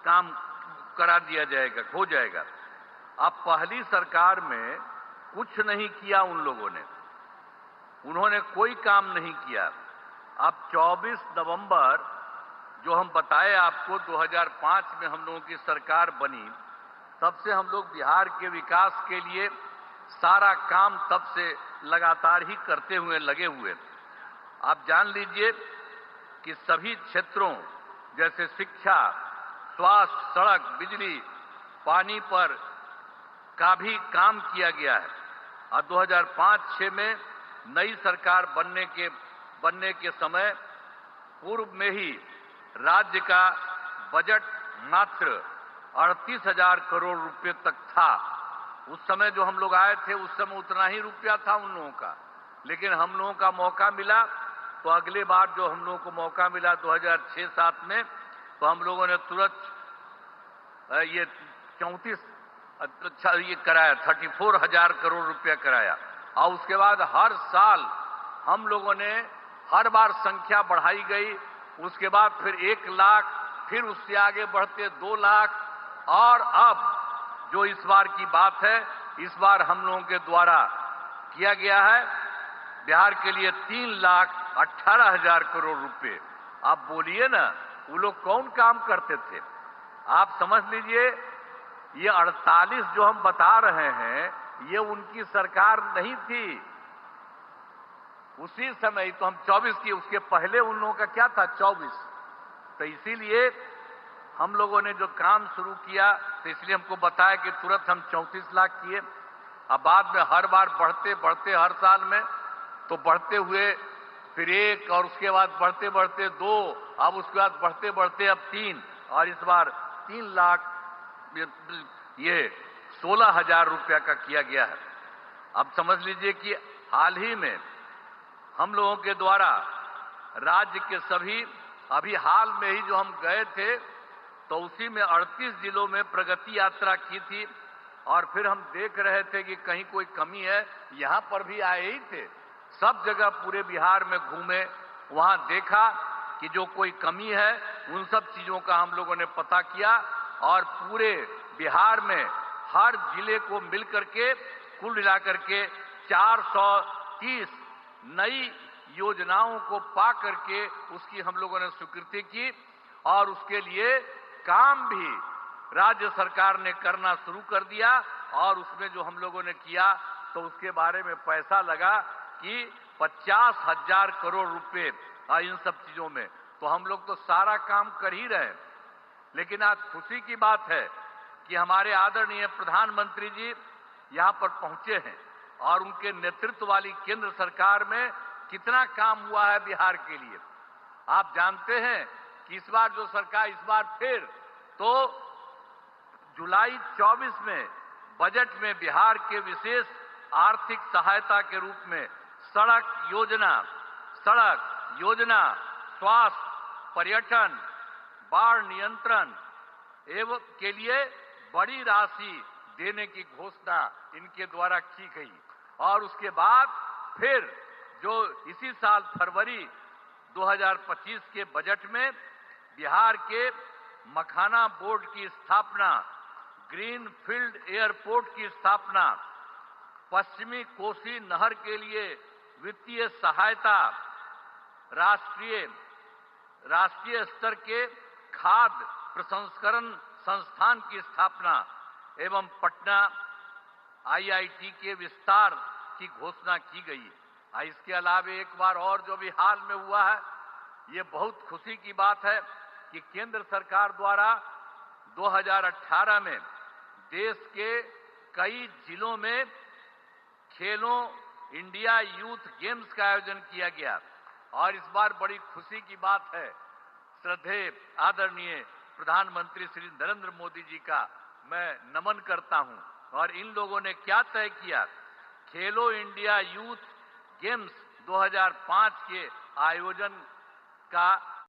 काम करा दिया जाएगा, हो जाएगा। अब पहली सरकार में कुछ नहीं किया उन लोगों ने, उन्होंने कोई काम नहीं किया। अब 24 नवंबर जो हम बताए आपको 2005 में हम लोगों की सरकार बनी, तब से हम लोग बिहार के विकास के लिए सारा काम तब से लगातार ही करते हुए लगे हुए। आप जान लीजिए कि सभी क्षेत्रों जैसे शिक्षा, स्वास्थ्य, सड़क, बिजली, पानी पर का भी काम किया गया है। और 2005-06 में नई सरकार बनने के समय पूर्व में ही राज्य का बजट मात्र 38,000 करोड़ रुपए तक था। उस समय जो हम लोग आए थे उस समय उतना ही रुपया था उन लोगों का, लेकिन हम लोगों का मौका मिला तो अगले बार जो हम लोगों को मौका मिला 2006-07 में, तो हम लोगों ने तुरंत ये 34,000 करोड़ रुपया कराया। और उसके बाद हर साल हम लोगों ने हर बार संख्या बढ़ाई गई। उसके बाद फिर 1 लाख, फिर उससे आगे बढ़ते 2 लाख, और अब जो इस बार की बात है, इस बार हम लोगों के द्वारा किया गया है बिहार के लिए 3,18,000 करोड़ रुपए। आप बोलिए ना, वो लोग कौन काम करते थे? आप समझ लीजिए, ये 48 जो हम बता रहे हैं, ये उनकी सरकार नहीं थी उसी समय। तो हम 24 की, उसके पहले उन लोगों का क्या था 24। तो इसीलिए हम लोगों ने जो काम शुरू किया, तो इसलिए हमको बताया कि तुरंत हम 34 लाख किए। अब बाद में हर बार बढ़ते बढ़ते हर साल में तो बढ़ते हुए फिर 1, और उसके बाद बढ़ते बढ़ते 2, अब उसके बाद बढ़ते बढ़ते अब 3, और इस बार 3 लाख ये 16,000 रुपया का किया गया है। अब समझ लीजिए कि हाल ही में हम लोगों के द्वारा राज्य के सभी, अभी हाल में ही जो हम गए थे तो उसी में 38 जिलों में प्रगति यात्रा की थी, और फिर हम देख रहे थे कि कहीं कोई कमी है। यहां पर भी आए ही थे, सब जगह पूरे बिहार में घूमे, वहां देखा कि जो कोई कमी है उन सब चीजों का हम लोगों ने पता किया, और पूरे बिहार में हर जिले को मिलकर के कुल मिलाकर के 430 नई योजनाओं को पा करके उसकी हम लोगों ने स्वीकृति की, और उसके लिए काम भी राज्य सरकार ने करना शुरू कर दिया। और उसमें जो हम लोगों ने किया तो उसके बारे में पैसा लगा कि 50,000 करोड़ रुपए इन सब चीजों में। तो हम लोग तो सारा काम कर ही रहे। लेकिन आज खुशी की बात है कि हमारे आदरणीय प्रधानमंत्री जी यहां पर पहुंचे हैं, और उनके नेतृत्व वाली केंद्र सरकार में कितना काम हुआ है बिहार के लिए। आप जानते हैं कि इस बार जो सरकार, इस बार फिर तो जुलाई 24 में बजट में बिहार के विशेष आर्थिक सहायता के रूप में सड़क योजना, स्वास्थ्य, पर्यटन, बाढ़ नियंत्रण एवं के लिए बड़ी राशि देने की घोषणा इनके द्वारा की गई। और उसके बाद फिर जो इसी साल फरवरी 2025 के बजट में बिहार के मखाना बोर्ड की स्थापना, ग्रीन फील्ड एयरपोर्ट की स्थापना, पश्चिमी कोसी नहर के लिए वित्तीय सहायता, राष्ट्रीय स्तर के खाद्य प्रसंस्करण संस्थान की स्थापना एवं पटना IIT के विस्तार की घोषणा की गई। इसके अलावा एक बार और जो भी हाल में हुआ है, ये बहुत खुशी की बात है कि केंद्र सरकार द्वारा 2018 में देश के कई जिलों में खेलो इंडिया यूथ गेम्स का आयोजन किया गया। और इस बार बड़ी खुशी की बात है, श्रद्धेय आदरणीय प्रधानमंत्री श्री नरेंद्र मोदी जी का मैं नमन करता हूं। और इन लोगों ने क्या तय किया, खेलो इंडिया यूथ गेम्स 2005 के आयोजन का